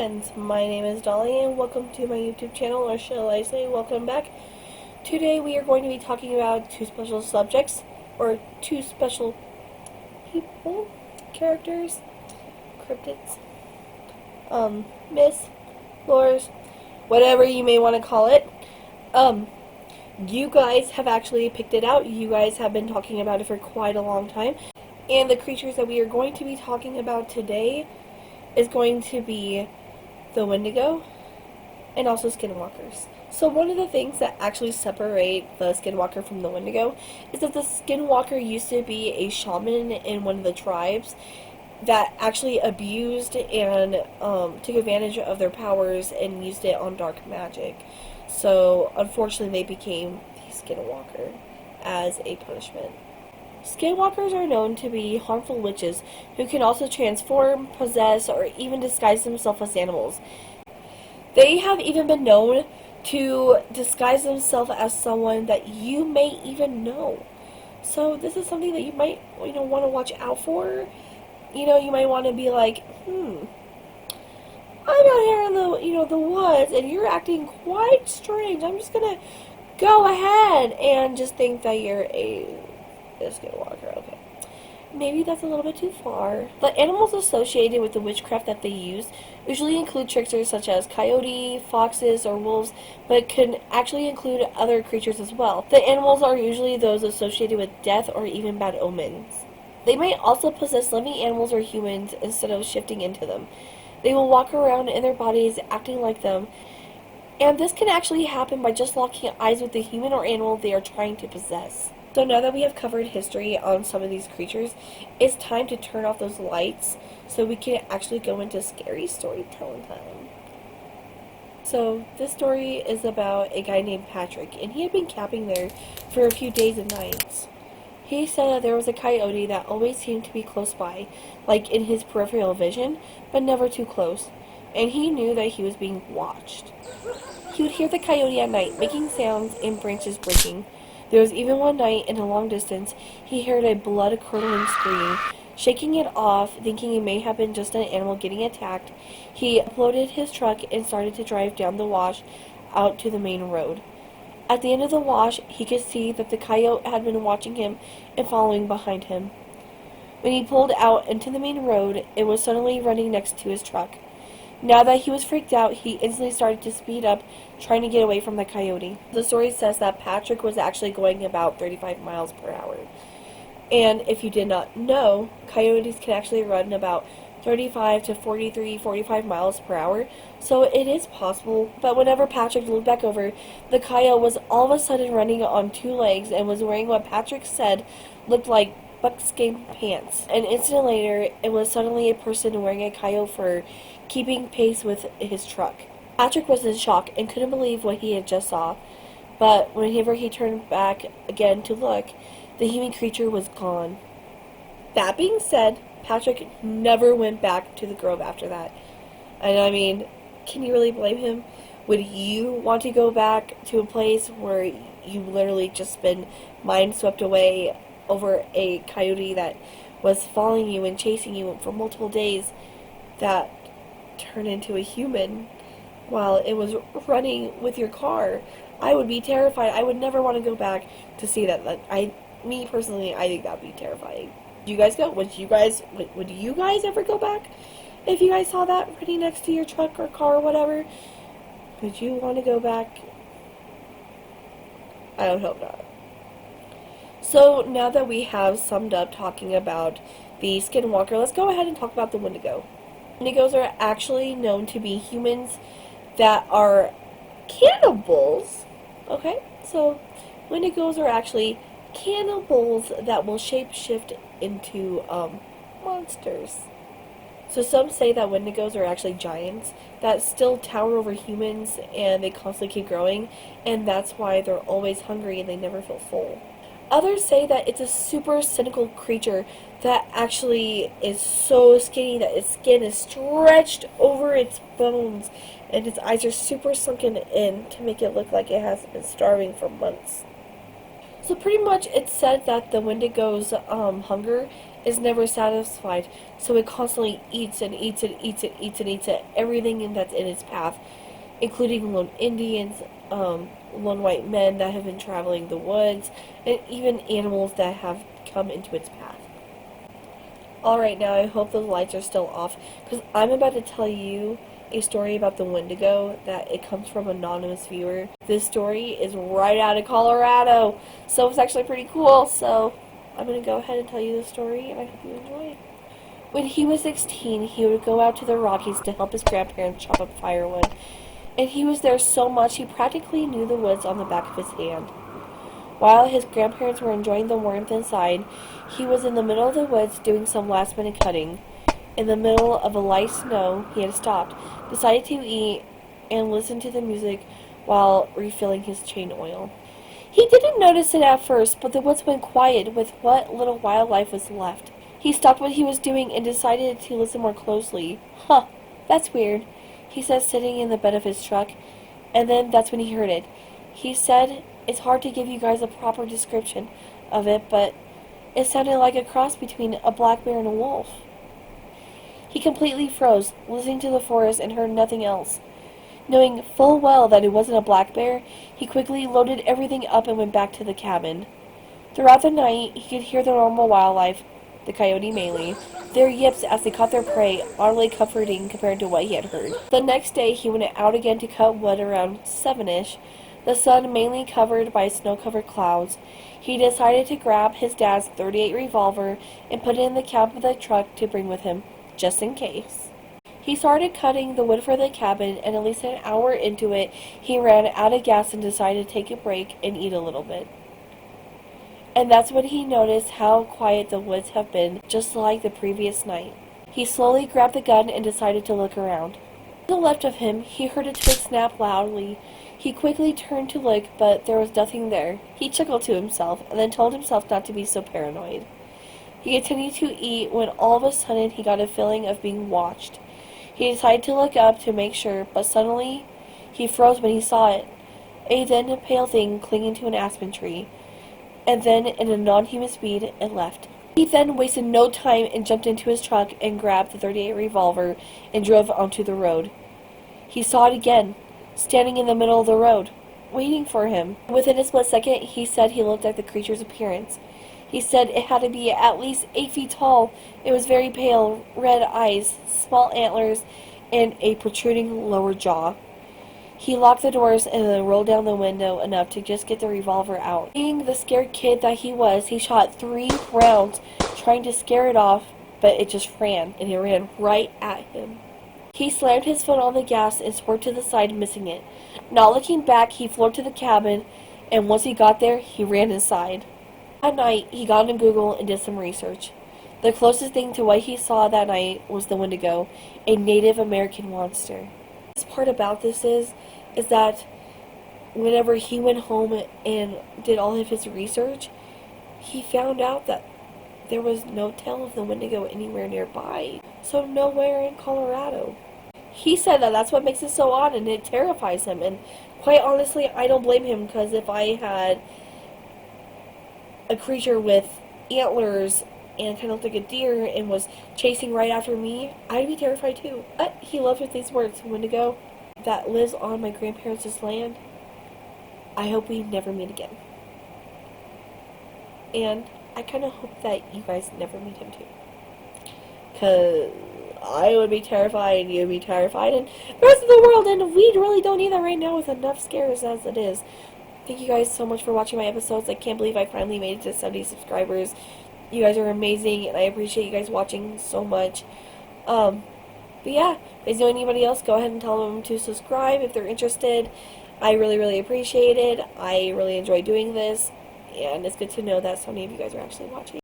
friends, my name is Dolly and welcome to my YouTube channel, or shall I say welcome back. Today we are going to be talking about two special subjects, or two special people, characters, cryptids, myths, lores, whatever you may want to call it. You guys have actually picked it out. You guys have been talking about it for quite a long time. And the creatures that we are going to be talking about today is going to be the Wendigo and also Skinwalkers. So one of the things that actually separate the Skinwalker from the Wendigo is that the Skinwalker used to be a shaman in one of the tribes that actually abused and took advantage of their powers and used it on dark magic. So unfortunately they became the Skinwalker as a punishment. Skinwalkers are known to be harmful witches who can also transform, possess, or even disguise themselves as animals. They have even been known to disguise themselves as someone that you may even know. So this is something that you might want to watch out for. You might want to be like, I'm out here in the woods and you're acting quite strange. I'm just gonna go ahead and just think that you're a Skinwalker. Okay. Maybe that's a little bit too far. The animals associated with the witchcraft that they use usually include tricksters such as coyote, foxes, or wolves, but can actually include other creatures as well. The animals are usually those associated with death or even bad omens. They may also possess living animals or humans instead of shifting into them. They will walk around in their bodies acting like them, and this can actually happen by just locking eyes with the human or animal they are trying to possess. So now that we have covered history on some of these creatures, it's time to turn off those lights so we can actually go into scary storytelling time. So this story is about a guy named Patrick, and he had been camping there for a few days and nights. He said that there was a coyote that always seemed to be close by, like in his peripheral vision, but never too close, and he knew that he was being watched. He would hear the coyote at night, making sounds and branches breaking. There was even one night, in a long distance, he heard a blood-curdling scream. Shaking it off, thinking it may have been just an animal getting attacked, he loaded his truck and started to drive down the wash out to the main road. At the end of the wash, he could see that the coyote had been watching him and following behind him. When he pulled out into the main road, it was suddenly running next to his truck. Now that he was freaked out, he instantly started to speed up, trying to get away from the coyote. The story says that Patrick was actually going about 35 miles per hour. And if you did not know, coyotes can actually run about 35 to 43, 45 miles per hour, so it is possible. But whenever Patrick looked back over, the coyote was all of a sudden running on two legs and was wearing what Patrick said looked like buckskin pants. An instant later, it was suddenly a person wearing a coyote fur, keeping pace with his truck. Patrick was in shock and couldn't believe what he had just saw, but whenever he turned back again to look, the human creature was gone. That being said, Patrick never went back to the grove after that. And I mean, can you really blame him? Would you want to go back to a place where you literally just been mind swept away over a coyote that was following you and chasing you for multiple days that turned into a human while it was running with your car? I would be terrified. I would never want to go back to see that. Me personally, I think that would be terrifying. You guys go? Would you guys ever go back? If you guys saw that running next to your truck or car or whatever, would you want to go back? I would hope not. So now that we have summed up talking about the Skinwalker, let's go ahead and talk about the Wendigo. Wendigos are actually known to be humans that are cannibals. Okay, so Wendigos are actually cannibals that will shapeshift into monsters. So some say that Wendigos are actually giants that still tower over humans, and they constantly keep growing, and that's why they're always hungry and they never feel full. Others say that it's a super cynical creature that actually is so skinny that its skin is stretched over its bones and its eyes are super sunken in to make it look like it has been starving for months. So pretty much it's said that the Wendigo's hunger is never satisfied, so it constantly eats and eats and eats and eats and eats at everything that's in its path, including lone Indians, lone white men that have been traveling the woods, and even animals that have come into its path. Alright, now I hope those lights are still off, because I'm about to tell you a story about the Wendigo that it comes from an anonymous viewer. This story is right out of Colorado, so it's actually pretty cool, so I'm going to go ahead and tell you the story, and I hope you enjoy it. When he was 16, he would go out to the Rockies to help his grandparents chop up firewood, and he was there so much he practically knew the woods on the back of his hand. While his grandparents were enjoying the warmth inside, he was in the middle of the woods doing some last-minute cutting. In the middle of a light snow, he had stopped, decided to eat, and listen to the music while refilling his chain oil. He didn't notice it at first, but the woods went quiet with what little wildlife was left. He stopped what he was doing and decided to listen more closely. Huh, that's weird, he said, sitting in the bed of his truck, and then that's when he heard it. He said, "It's hard to give you guys a proper description of it, but it sounded like a cross between a black bear and a wolf." He completely froze, listening to the forest, and heard nothing else. Knowing full well that it wasn't a black bear, he quickly loaded everything up and went back to the cabin. Throughout the night, he could hear the normal wildlife, the coyote mainly, their yips as they caught their prey, oddly comforting compared to what he had heard. The next day, he went out again to cut wood around 7-ish, the sun mainly covered by snow-covered clouds. He decided to grab his dad's .38 revolver and put it in the cab of the truck to bring with him, just in case. He started cutting the wood for the cabin, and at least an hour into it, he ran out of gas and decided to take a break and eat a little bit. And that's when he noticed how quiet the woods have been, just like the previous night. He slowly grabbed the gun and decided to look around. To the left of him, he heard a twig snap loudly. He quickly turned to look, but there was nothing there. He chuckled to himself, and then told himself not to be so paranoid. He continued to eat when all of a sudden he got a feeling of being watched. He decided to look up to make sure, but suddenly he froze when he saw it. A then pale thing clinging to an aspen tree. And then, in a non-human speed, it left. He then wasted no time and jumped into his truck and grabbed the .38 revolver and drove onto the road. He saw it again, standing in the middle of the road, waiting for him. Within a split second, he said he looked at the creature's appearance. He said it had to be at least 8 feet tall. It was very pale, red eyes, small antlers, and a protruding lower jaw. He locked the doors and then rolled down the window enough to just get the revolver out. Being the scared kid that he was, he shot 3 rounds trying to scare it off, but it just ran, and it ran right at him. He slammed his foot on the gas and swerved to the side, missing it. Not looking back, he floored to the cabin, and once he got there, he ran inside. That night, he got on Google and did some research. The closest thing to what he saw that night was the Wendigo, a Native American monster. The best part about this is that whenever he went home and did all of his research, he found out that there was no tale of the Wendigo anywhere nearby. So nowhere in Colorado. He said that that's what makes it so odd and it terrifies him. And quite honestly, I don't blame him, because if I had a creature with antlers and kind of looked like a deer and was chasing right after me, I'd be terrified too. But he left with these words: "Wendigo that lives on my grandparents' land, I hope we never meet again." And I kind of hope that you guys never meet him too. Because I would be terrified, you'd be terrified, and the rest of the world, and we really don't either right now with enough scares as it is. Thank you guys so much for watching my episodes. I can't believe I finally made it to 70 subscribers. You guys are amazing, and I appreciate you guys watching so much. But yeah, if you guys know anybody else, go ahead and tell them to subscribe if they're interested. I really, really appreciate it. I really enjoy doing this, and it's good to know that so many of you guys are actually watching.